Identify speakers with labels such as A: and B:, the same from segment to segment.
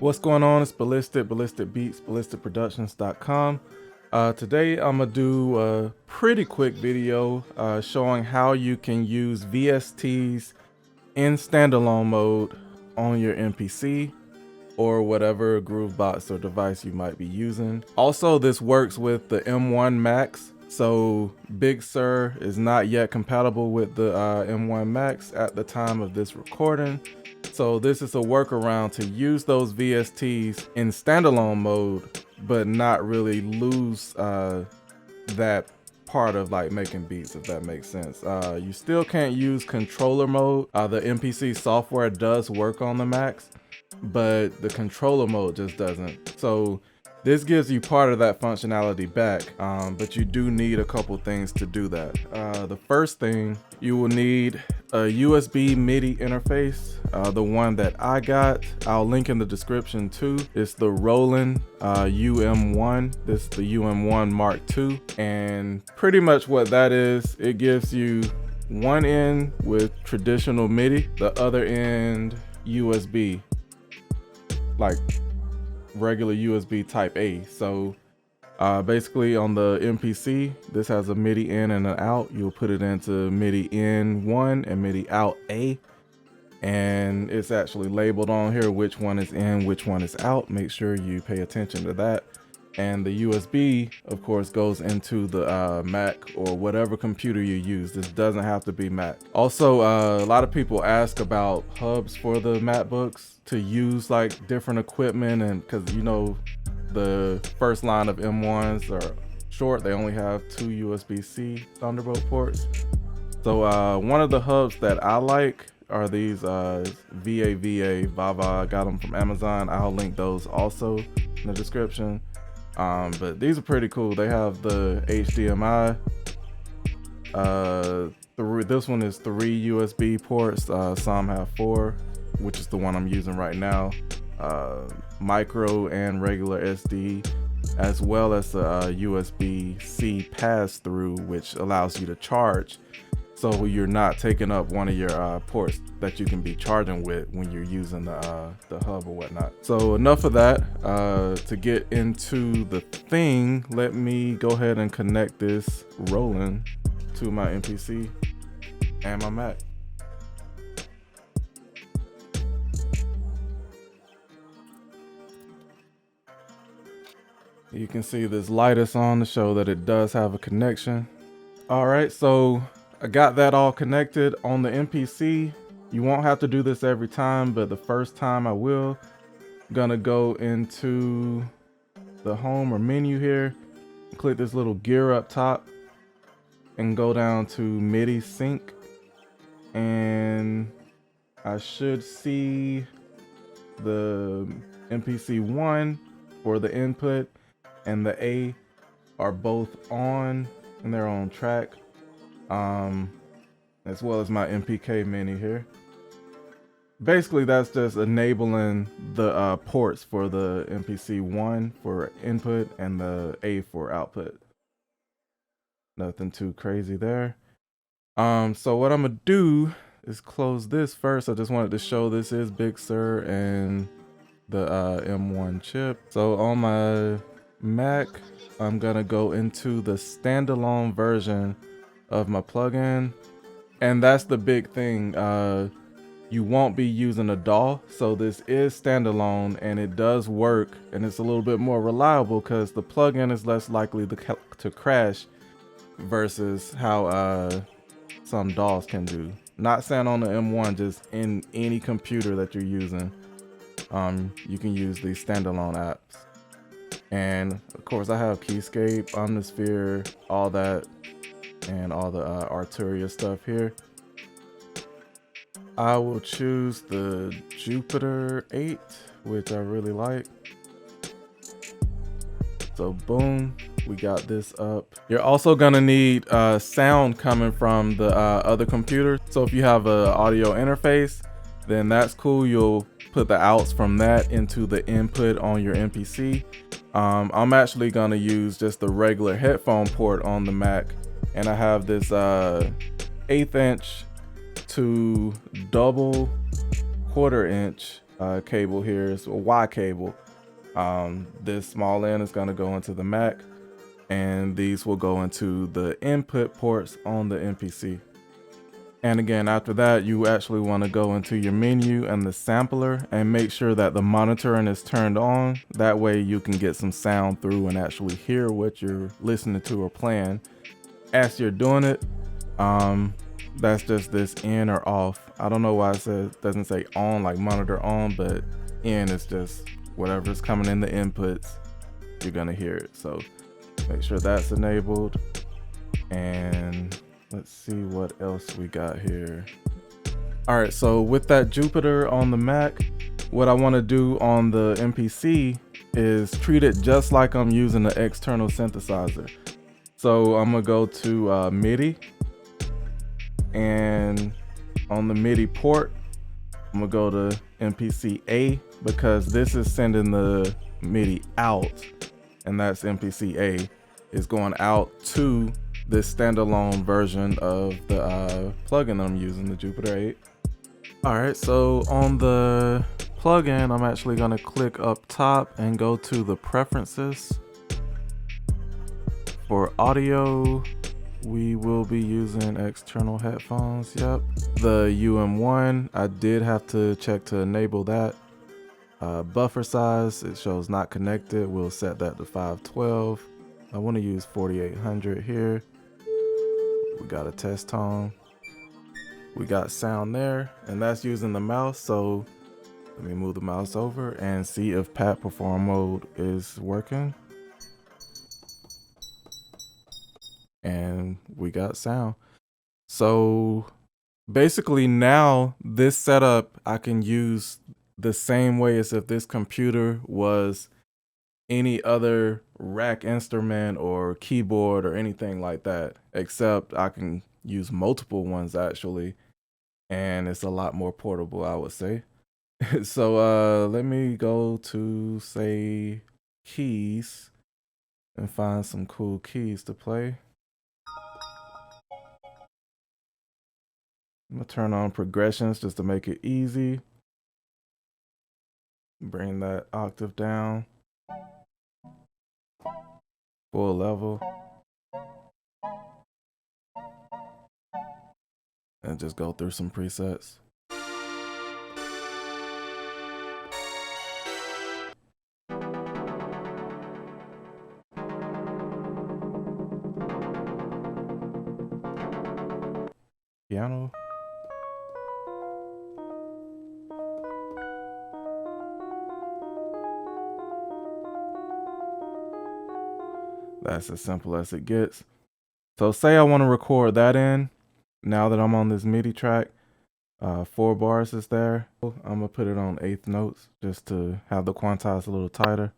A: What's going on? It's Ballistic Beats, BLysticProductions.com. Today I'm gonna do a pretty quick video showing how you can use VSTs in standalone mode on your MPC or whatever Groovebox or device you might be using. Also, this works with the M1 Max. So Big Sur is not yet compatible with the M1 Max at the time of this recording. So this is a workaround to use those VSTs in standalone mode, but not really lose that part of like making beats, if that makes sense. You still can't use controller mode. The MPC software does work on the Max, but the controller mode just doesn't. So this gives you part of that functionality back, but you do need a couple things to do that. The first thing, you will need a USB MIDI interface. The one that I got, I'll link in the description too. It's the Roland UM-One. This is the UM-One Mark II. And pretty much what that is, it gives you one end with traditional MIDI, the other end USB, like regular USB type A. So basically on the MPC, this has a MIDI in and an out. You'll put it into MIDI in 1 and MIDI out A, and it's actually labeled on here which one is in, which one is out. Make sure you pay attention to that. And the USB, of course, goes into the Mac or whatever computer you use. This doesn't have to be Mac. Also, a lot of people ask about hubs for the MacBooks to use like different equipment, and because you know the first line of M1s are short, they only have 2 USB-C Thunderbolt ports. So one of the hubs that I like are these VAVA. I got them from Amazon. I'll link those also in the description. But these are pretty cool. They have the HDMI. This one is 3 USB ports. Some have 4, which is the one I'm using right now. Micro and regular SD, as well as a USB-C pass-through, which allows you to charge. So you're not taking up one of your ports that you can be charging with when you're using the hub or whatnot. So enough of that. To get into the thing, let me go ahead and connect this Roland to my MPC and my Mac. You can see this light is on to show that it does have a connection. All right, so I got that all connected on the MPC. You won't have to do this every time, but the first time I will. I'm gonna go into the home or menu here, click this little gear up top and go down to MIDI sync. And I should see the MPC1 for the input and the A are both on and they're on track. As well as my MPK mini here. Basically, that's just enabling the ports for the MPC1 for input and the A for output. Nothing too crazy there. So what I'm gonna do is close this first. I just wanted to show this is Big Sur and the M1 chip. So on my Mac, I'm gonna go into the standalone version of my plugin, and that's the big thing. You won't be using a DAW, so this is standalone and it does work, and it's a little bit more reliable because the plugin is less likely to crash versus how some DAWs can do. Not saying on the M1, just in any computer that you're using, you can use these standalone apps. And of course I have Keyscape, Omnisphere, all that, and all the Arturia stuff here. I will choose the Jupiter 8, which I really like. So boom, we got this up. You're also gonna need sound coming from the other computer. So if you have an audio interface, then that's cool. You'll put the outs from that into the input on your MPC. I'm actually gonna use just the regular headphone port on the Mac, and I have this 1/8 inch to double 1/4 inch cable here is a Y cable. This small end is going to go into the Mac, and these will go into the input ports on the MPC. And again, after that, you actually want to go into your menu and the sampler and make sure that the monitoring is turned on. That way you can get some sound through and actually hear what you're listening to or playing as you're doing it. That's just this in or off. I don't know why it doesn't say on, like monitor on, but in is just whatever's coming in the inputs, you're gonna hear it. So make sure that's enabled. And let's see what else we got here. All right, so with that Jupiter on the Mac, what I want to do on the MPC is treat it just like I'm using the external synthesizer. So I'm gonna go to MIDI, and on the MIDI port, I'm gonna go to MPC A because this is sending the MIDI out, and that's MPC A is going out to this standalone version of the plugin I'm using, the Jupiter 8. All right, so on the plugin, I'm actually gonna click up top and go to the preferences. For audio, we will be using external headphones. Yep. The UM-One, I did have to check to enable that. Buffer size, it shows not connected. We'll set that to 512. I want to use 4800 here. We got a test tone. We got sound there, and that's using the mouse. So let me move the mouse over and see if Pat Perform mode is working. And we got sound. So basically now this setup I can use the same way as if this computer was any other rack instrument or keyboard or anything like that, except I can use multiple ones actually, and it's a lot more portable, I would say. So let me go to, say, keys and find some cool keys to play. I'm gonna turn on progressions just to make it easy. Bring that octave down. Full level. And just go through some presets. Piano. That's as simple as it gets. So say I want to record that in. Now that I'm on this MIDI track, 4 bars is there. I'm gonna put it on 8th notes just to have the quantize a little tighter.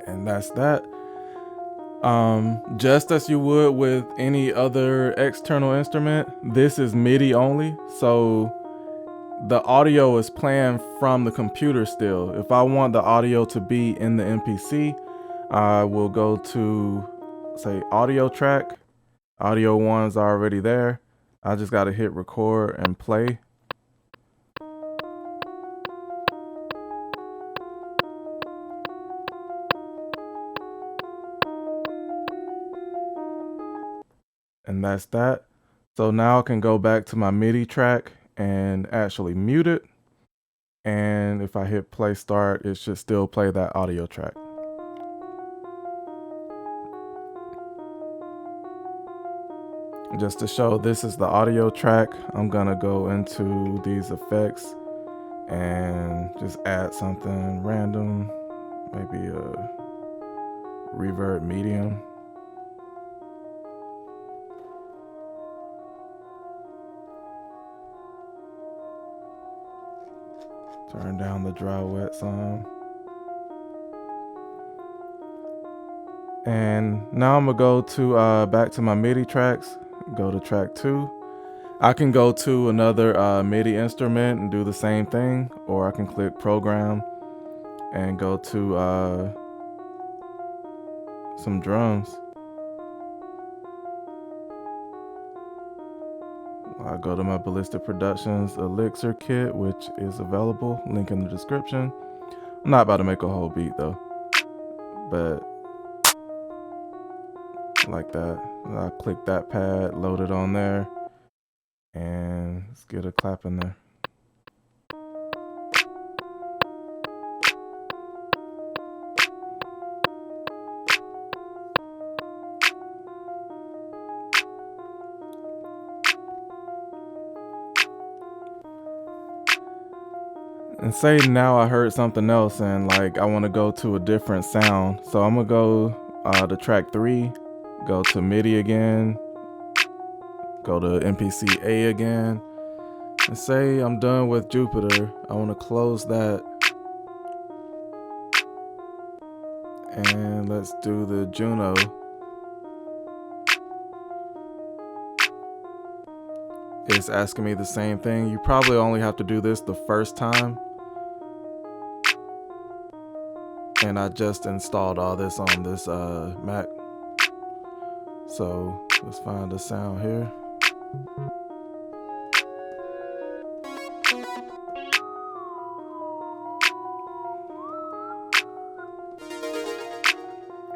A: And that's that. Just as you would with any other external instrument, this is MIDI only, so the audio is playing from the computer still. If I want the audio to be in the MPC, I will go to, say, audio track. Audio 1's already there. I just gotta hit record and play. And that's that. So now I can go back to my MIDI track and actually mute it. And if I hit play start, it should still play that audio track. Just to show this is the audio track, I'm gonna go into these effects and just add something random, maybe a reverb medium. Turn down the dry wet some. And now I'm gonna go to back to my MIDI tracks, go to track 2. I can go to another MIDI instrument and do the same thing, or I can click program and go to some drums. I go to my BLysticProductions Elixir kit, which is available, link in the description. I'm not about to make a whole beat though, but like that. I click that pad, load it on there, and let's get a clap in there. And say now I heard something else and like I want to go to a different sound. So I'm gonna go to track 3, go to MIDI again, go to MPC A again, and say I'm done with Jupiter. I want to close that. And let's do the Juno. It's asking me the same thing. You probably only have to do this the first time. And I just installed all this on this Mac. So let's find the sound here.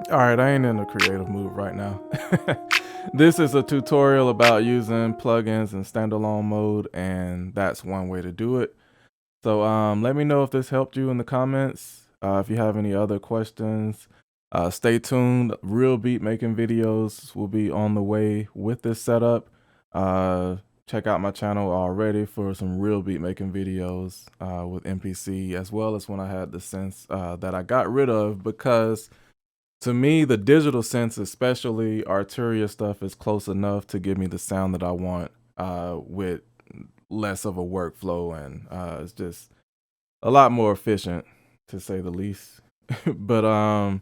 A: All right, I ain't in a creative mood right now. This is a tutorial about using plugins in standalone mode, and that's one way to do it. So let me know if this helped you in the comments. If you have any other questions, stay tuned. Real beat making videos will be on the way with this setup. Check out my channel already for some real beat making videos with MPC, as well as when I had the synths that I got rid of, because to me, the digital synths, especially Arturia stuff, is close enough to give me the sound that I want with less of a workflow, and it's just a lot more efficient, to say the least. But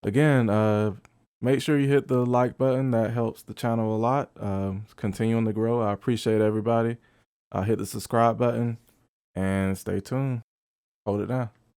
A: again, make sure you hit the like button. That helps the channel a lot. Continuing to grow. I appreciate everybody. Hit the subscribe button and stay tuned. Hold it down.